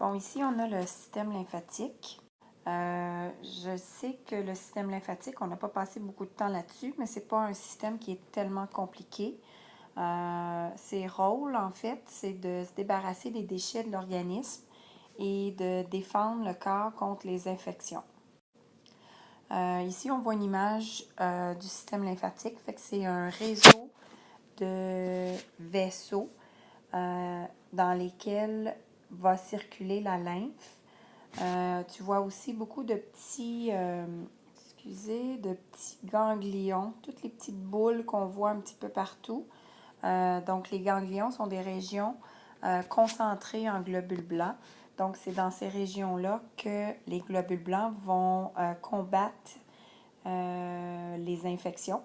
Bon, ici, on a le système lymphatique. Je sais que le système lymphatique, on n'a pas passé beaucoup de temps là-dessus, mais ce n'est pas un système qui est tellement compliqué. Ses rôles, en fait, c'est de se débarrasser des déchets de l'organisme et de défendre le corps contre les infections. Ici, on voit une image du système lymphatique. Fait que c'est un réseau de vaisseaux dans lesquels va circuler la lymphe. Tu vois aussi beaucoup de petits, de petits ganglions, toutes les petites boules qu'on voit un petit peu partout. Donc, les ganglions sont des régions concentrées en globules blancs. Donc, c'est dans ces régions-là que les globules blancs vont combattre les infections.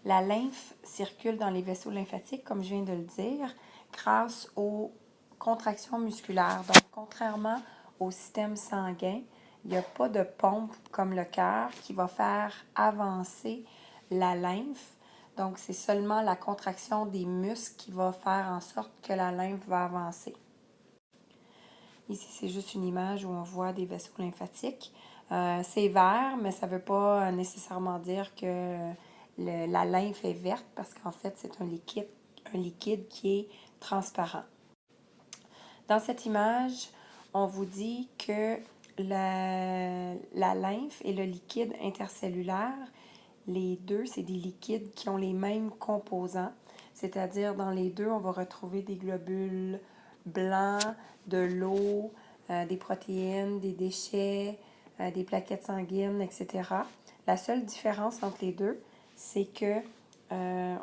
La lymphe circule dans les vaisseaux lymphatiques, comme je viens de le dire, grâce aux contractions musculaires. Donc, contrairement au système sanguin, il n'y a pas de pompe comme le cœur qui va faire avancer la lymphe. Donc, c'est seulement la contraction des muscles qui va faire en sorte que la lymphe va avancer. Ici, c'est juste une image où on voit des vaisseaux lymphatiques. C'est vert, mais ça ne veut pas nécessairement dire que la lymphe est verte parce qu'en fait, c'est un liquide qui est transparent. Dans cette image, on vous dit que la lymphe et le liquide intercellulaire, les deux, c'est des liquides qui ont les mêmes composants. C'est-à-dire, dans les deux, on va retrouver des globules blancs, de l'eau, des protéines, des déchets, des plaquettes sanguines, etc. La seule différence entre les deux, c'est que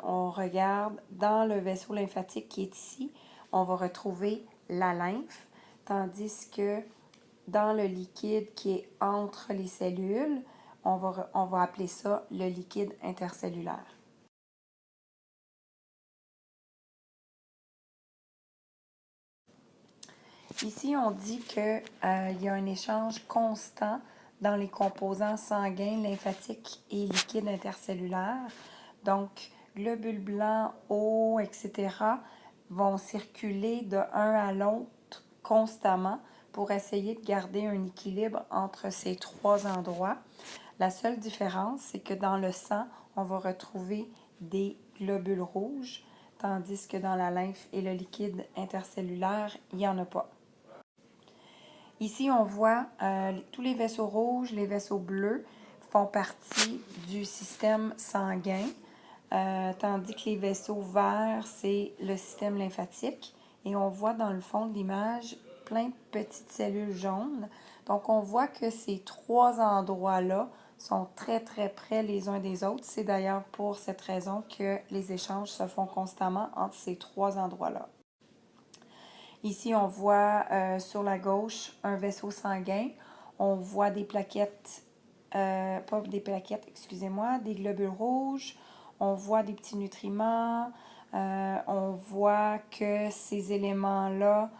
on regarde dans le vaisseau lymphatique qui est ici, on va retrouver la lymphe, tandis que dans le liquide qui est entre les cellules, on va appeler ça le liquide intercellulaire. Ici, on dit qu'il y a un échange constant dans les composants sanguins, lymphatiques et liquides intercellulaires. Donc, globules blancs, eau, etc. vont circuler de un à l'autre constamment pour essayer de garder un équilibre entre ces trois endroits. La seule différence, c'est que dans le sang, on va retrouver des globules rouges, tandis que dans la lymphe et le liquide intercellulaire, il n'y en a pas. Ici, on voit tous les vaisseaux rouges, les vaisseaux bleus font partie du système sanguin, tandis que les vaisseaux verts, c'est le système lymphatique. Et on voit dans le fond de l'image plein de petites cellules jaunes. Donc, on voit que ces trois endroits-là sont très, très près les uns des autres. C'est d'ailleurs pour cette raison que les échanges se font constamment entre ces trois endroits-là. Ici, on voit sur la gauche un vaisseau sanguin. On voit des plaquettes, pas des plaquettes, excusez-moi, des globules rouges. On voit des petits nutriments. On voit que ces éléments-là,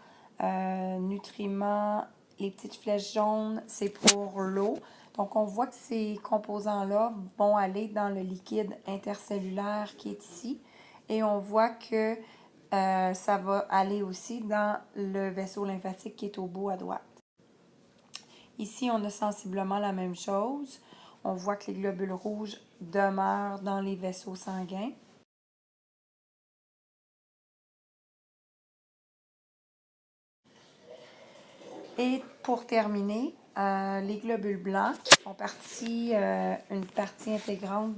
nutriments, les petites flèches jaunes, c'est pour l'eau. Donc, on voit que ces composants-là vont aller dans le liquide intercellulaire qui est ici. Et on voit que ça va aller aussi dans le vaisseau lymphatique qui est au bout à droite. Ici, on a sensiblement la même chose. On voit que les globules rouges demeurent dans les vaisseaux sanguins. Et pour terminer, les globules blancs qui font une partie intégrante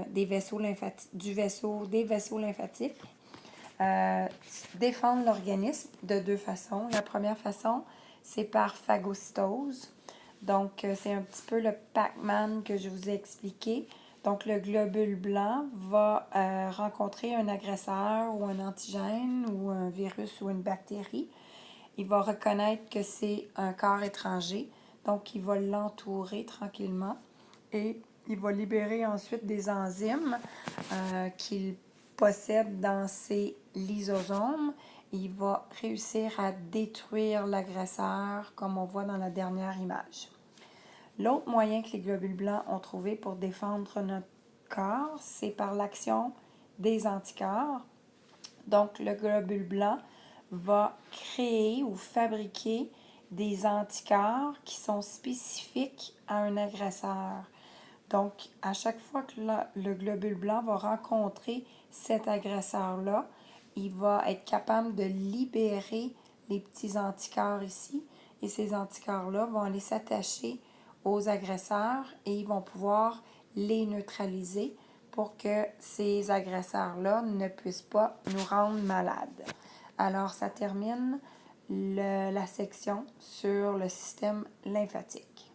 des vaisseaux lymphatiques défendent l'organisme de deux façons. La première façon, c'est par phagocytose. Donc, c'est un petit peu le Pac-Man que je vous ai expliqué. Donc, le globule blanc va rencontrer un agresseur ou un antigène ou un virus ou une bactérie. Il va reconnaître que c'est un corps étranger. Donc, il va l'entourer tranquillement et il va libérer ensuite des enzymes qu'il possède dans ses lysosomes. Il va réussir à détruire l'agresseur, comme on voit dans la dernière image. L'autre moyen que les globules blancs ont trouvé pour défendre corps, c'est par l'action des anticorps. Donc, le globule blanc va créer ou fabriquer des anticorps qui sont spécifiques à un agresseur. Donc, à chaque fois que le globule blanc va rencontrer cet agresseur-là, il va être capable de libérer les petits anticorps ici. Et ces anticorps-là vont aller s'attacher aux agresseurs et ils vont pouvoir les neutraliser pour que ces agresseurs-là ne puissent pas nous rendre malades. Alors, ça termine la section sur le système lymphatique.